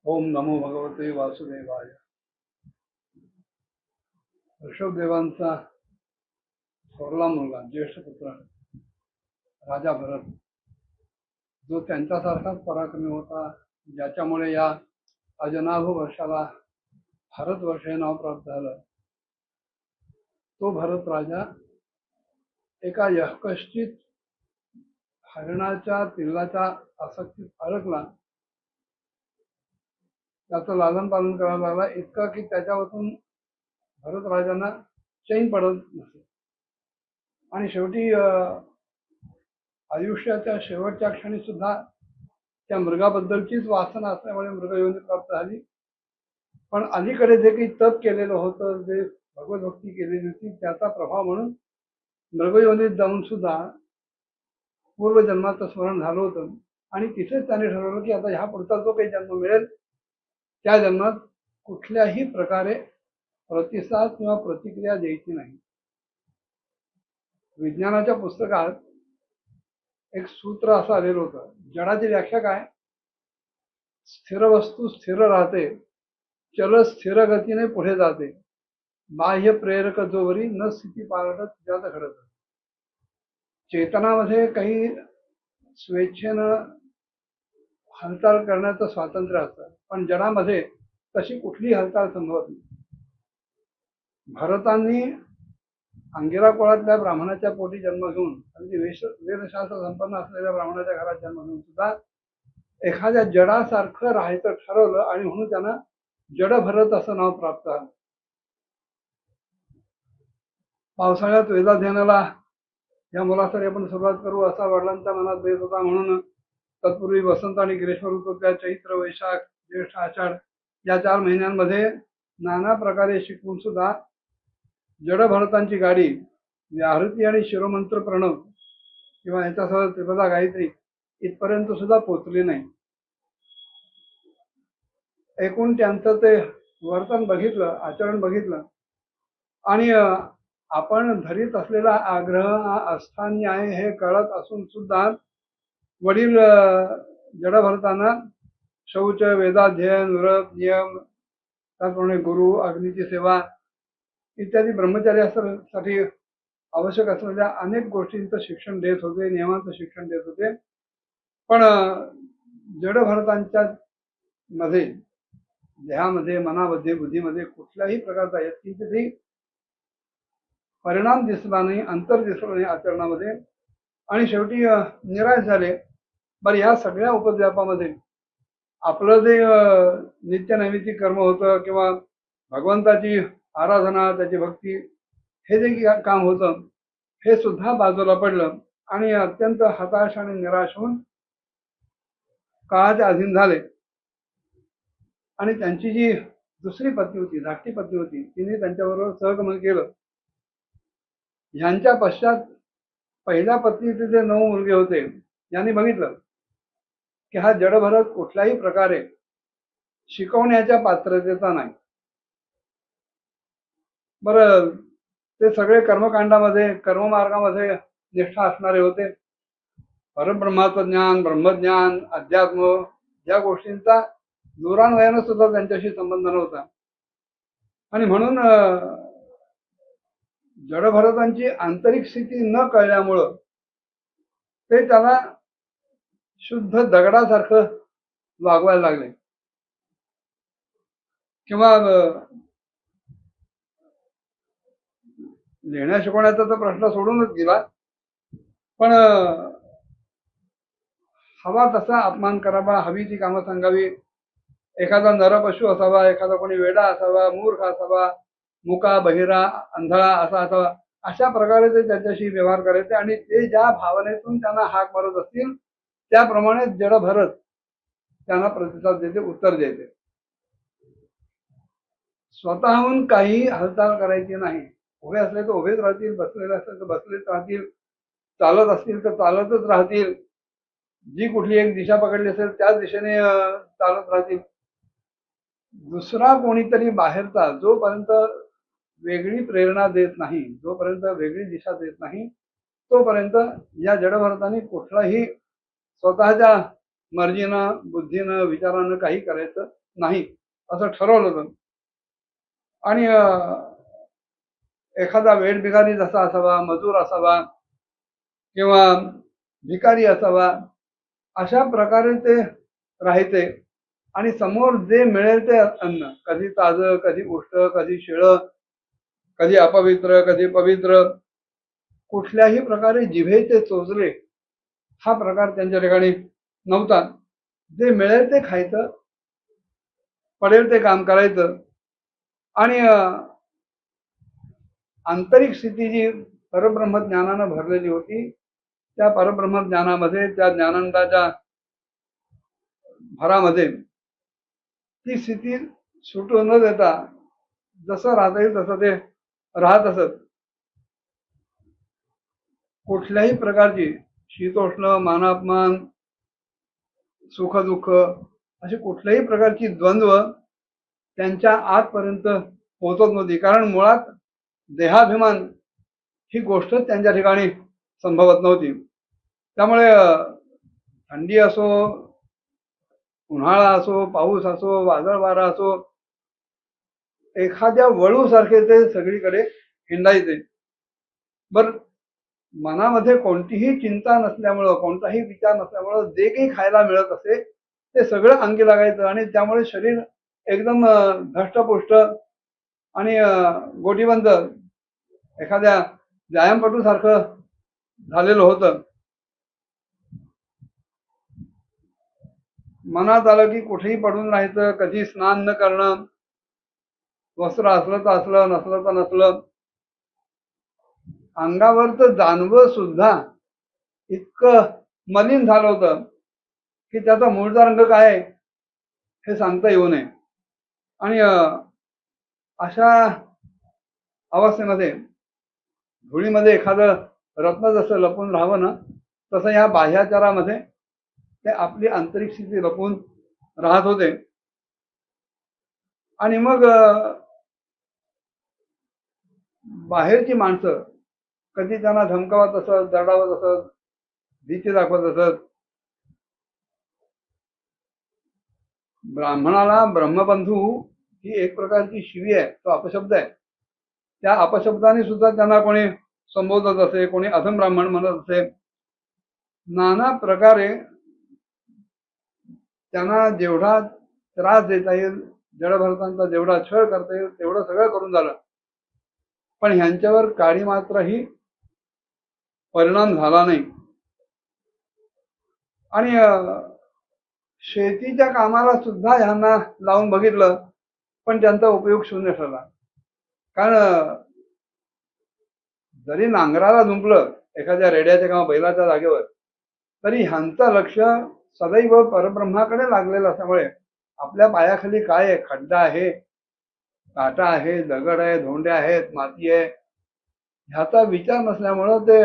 ओम नमो भगवते वासुदेवाय. ऋषभदेवांचा थोरला मुलगा ज्येष्ठ पुत्र राजा भरत, जो त्यांच्यासारखाच पराक्रमी होता, ज्याच्यामुळे या अजनाभ वर्षाला भारतवर्ष हे नाव प्राप्त झालं, तो भरत राजा एका यःकश्चित हरणाच्या पिल्लाच्या आसक्तीत अडकला. त्याचं लालन पालन करायला लागला, इतकं की त्याच्यावरून भरत राजांना चैन पडत नसे. आणि शेवटी आयुष्याच्या शेवटच्या क्षणी सुद्धा त्या मृगाबद्दलचीच वासना असल्यामुळे मृगयोनी प्राप्त झाली. पण अलीकडे जे काही तप केलेलं होतं, जे भगवतभक्ती केलेली होती, त्याचा प्रभाव म्हणून मृगयोनीत जाऊन सुद्धा पूर्वजन्माचं स्मरण झालं होतं. आणि तिथेच त्याने ठरवलं की आता ह्या पुढचा जो काही जन्म मिळेल त्या जन्मात कुठल्याही प्रकारे प्रतिसाद किंवा प्रतिक्रिया द्यायची नाही. विज्ञानाच्या पुस्तकात एक सूत्र असं आलेलं होतं, जडाची व्याख्या काय? स्थिर वस्तू स्थिर राहते, चल स्थिर गतीने पुढे जाते, बाह्य प्रेरक जोवरी न स्थिती पालटत ज्यात घडत. चेतनामध्ये काही स्वेच्छेनं हालचाल करण्याचं स्वातंत्र्य असतं, पण जडामध्ये तशी कुठलीही हालचाल संभवत नाही. भरतांनी अंगिरा कुळातल्या ब्राह्मणाच्या पोटी जन्म घेऊन, अगदी वेदशास्त्र संपन्न असलेल्या ब्राह्मणाच्या घरात जन्म घेऊन सुद्धा एखाद्या जडासारखं राहायचं ठरवलं, आणि म्हणून त्यांना जड भरत असं नाव प्राप्त झालं. पावसाळ्यात वेदाध्ययनाला या मुलासाठी आपण सुरुवात करू असा वडिलांच्या मनात बेत होता. म्हणून तत्पूर्वी वसंत आणि ग्रीष्म ऋतूतल्या चैत्र, वैशाख, ज्येष्ठ, आषाढ या 4 महिन्यांमध्ये नाना प्रकारे शिकवून सुद्धा जडभरतांची गाडी व्याहृती आणि शिरोमंत्र प्रणव किंवा याच्यासह त्रिपदा गायत्री इथपर्यंत सुद्धा पोचली नाही. एकूण त्यांचं ते वर्तन बघितलं, आचरण बघितलं, आणि आपण धरीत असलेला आग्रह अस्थानी आहे हे कळत असून सुद्धा वडील जडभरतांना शौच, वेदाध्ययन, व्रत, नियम, त्याचप्रमाणे गुरु, अग्नीची सेवा इत्यादी ब्रह्मचर्यासाठी आवश्यक असलेल्या अनेक गोष्टींचं शिक्षण देत होते, नियमांचं शिक्षण देत होते. पण जडभरतांच्या मध्ये, देहामध्ये, मनामध्ये, बुद्धीमध्ये कुठल्याही प्रकारचा यत्किंचितही परिणाम दिसला नाही, अंतर दिसलं नाही आचरणामध्ये. आणि शेवटी निराश झाले. बरं, या सगळ्या उपद्व्यापामध्ये आपलं जे नित्यनैमित्तिक कर्म होतं किंवा भगवंताची आराधना, त्याची भक्ती, हे जे काम होतं हे सुद्धा बाजूला पडलं, आणि अत्यंत हताश आणि निराश होऊन काळाच्या अधीन झाले. आणि त्यांची जी दुसरी पत्नी होती, धाकटी पत्नी होती, तिने त्यांच्याबरोबर सहगमन केलं. ह्यांच्या पश्चात पहिल्या पत्नीचे जे 9 मुलगे होते, यांनी बघितलं की हा जडभरत कुठल्याही प्रकारे शिकवण्याच्या पात्रतेचा नाही. बरं, ते सगळे कर्मकांडामध्ये, कर्ममार्गामध्ये निष्ठा असणारे होते. परब्रह्माचं ज्ञान, ब्रह्मज्ञान, अध्यात्म या गोष्टींचा दूरान्वयानं सुद्धा त्यांच्याशी संबंध नव्हता. आणि म्हणून जडभरतांची आंतरिक स्थिती न कळल्यामुळं ते त्याला शुद्ध दगडासारखं वागवायला लागले. किंवा लिहिण्या शिकवण्याचा तर प्रश्न सोडूनच गेला, पण हवा तसा अपमान करावा, हवी ती कामं सांगावी, एखादा नरपशु असावा, एखादा कोणी वेडा असावा, मूर्ख असावा, मुका, बहिरा, अंधळा असा असावा, अशा प्रकारे ते त्यांच्याशी व्यवहार करायचे. आणि ते ज्या भावनेतून त्यांना हाक मारत असतील त्याप्रमाणे जडभरत त्यांना प्रतिसाद देते, उत्तर देते. स्वतःहून काही हालचाल करायची नाही. उभे असले तर उभेच राहतील, बसलेले असले तर बसलेच राहतील, चालत असतील तर चालतच राहतील, जी कुठली एक दिशा पकडली असेल त्याच दिशेने चालत राहतील. दुसरा कोणीतरी बाहेरचा जोपर्यंत वेगळी प्रेरणा देत नाही, जोपर्यंत वेगळी दिशा देत नाही, तोपर्यंत या जडभरतांनी कुठलाही स्वतःच्या मर्जीनं, बुद्धीनं, विचारानं काही करायचं नाही असं ठरवलं होतं. आणि एखादा वेठबिगारी जसा असावा, मजूर असावा किंवा भिकारी असावा, अशा प्रकारे ते राहायचे. आणि समोर जे मिळेल ते अन्न, कधी ताजं, कधी उष्ट, कधी शिळं, कधी अपवित्र, कधी पवित्र, कुठल्याही प्रकारे जिभेचे चोचले हा प्रकार त्यांच्या ठिकाणी नव्हता. जे मिळेल ते खायचं, पडेल ते काम करायचं. आणि आंतरिक स्थिती जी परब्रह्म ज्ञानानं भरलेली होती, त्या परब्रह्म ज्ञानामध्ये, त्या ज्ञानानंदाच्या भरामध्ये ती स्थिती सुटू न देता जसं राहता येईल तसं ते राहत असत. कुठल्याही प्रकारची शीतोष्ण, मानापमान, सुख दुःख अशी कुठल्याही प्रकारची द्वंद्व त्यांच्या आतपर्यंत पोहोचत नव्हती. कारण मुळात देहाभिमान ही गोष्ट त्यांच्या ठिकाणी संभवत नव्हती. त्यामुळे थंडी असो, उन्हाळा असो, पाऊस असो, वादळ वारा असो, एखाद्या वळूसारखे ते सगळीकडे हिंडायचे. बर, मनामध्ये कोणतीही चिंता नसल्यामुळं, कोणताही विचार नसल्यामुळं जे काही खायला मिळत असे ते सगळं अंगी लागायचं. आणि त्यामुळे शरीर एकदम धष्टपुष्ट आणि गोटीबंद एखाद्या व्यायामपटू सारखं झालेलं होतं. मनात आलं की कुठेही पडून राहायचं, कधी स्नान न करणं, वस्त्र असलं तर असलं, नसलं तर नसलं. अंगावर तर जानवं सुद्धा इतकं मलिन झालं होतं की त्याचा मूळचा रंग काय हे सांगता येऊ नये. आणि अशा अवस्थेमध्ये धुळीमध्ये एखादं रत्न जसं लपून राहावं ना, तसं या बाह्याचारामध्ये ते आपली आंतरिक स्थिती लपून राहत होते. आणि मग बाहेरची माणसं कधी त्यांना धमकावत असत, दरडावत असत, भीती दाखवत असत. ब्राह्मणाला ब्रह्मबंधू ही एक प्रकारची शिवी आहे, तो अपशब्द आहे. त्या अपशब्दाने सुद्धा त्यांना कोणी संबोधत असे, कोणी अधम ब्राह्मण म्हणत असे. नाना प्रकारे त्यांना जेवढा त्रास देता येईल, जडभरतांचा जेवढा छळ करता येईल तेवढं सगळं करून झालं. पण ह्यांच्यावर काडी मात्रही परिणाम झाला नाही. आणि शेतीच्या कामाला सुद्धा ह्यांना लावून बघितलं, पण त्यांचा उपयोग शून्य ठरला. कारण जरी नांगराला झुंपलं एखाद्या रेड्याच्या किंवा बैलाच्या जागेवर, तरी ह्यांचं लक्ष सदैव परब्रह्माकडे लागलेलं असल्यामुळे आपल्या पायाखाली काय आहे, खड्डा आहे, काटा आहे, दगड आहे, धोंड्या आहेत, माती आहे, ह्याचा विचार नसल्यामुळं ते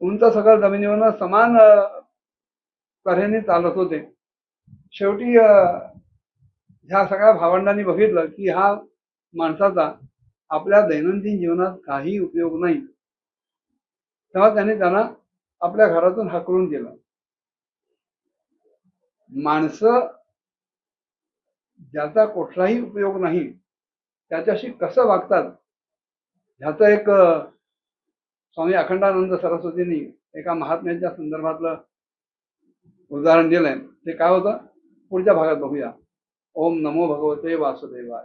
उंच सकल जमिनीवर समान तऱ्हेने चालत होते. शेवटी ह्या सगळ्या भावंडांनी बघितलं की हा माणसाचा आपल्या दैनंदिन जीवनात काही उपयोग नाही. तेव्हा त्यांनी त्यांना आपल्या घरातून हाकलून दिलं. माणसं ज्याचा कुठलाही उपयोग नाही त्याच्याशी कसं वागतात ह्याचं एक स्वामी अखंडानंद सरस्वतींनी एका महात्म्याच्या संदर्भातलं उदाहरण दिलंय. ते काय होतं पुढच्या भागात बघूया. ओम नमो भगवते वासुदेवाय.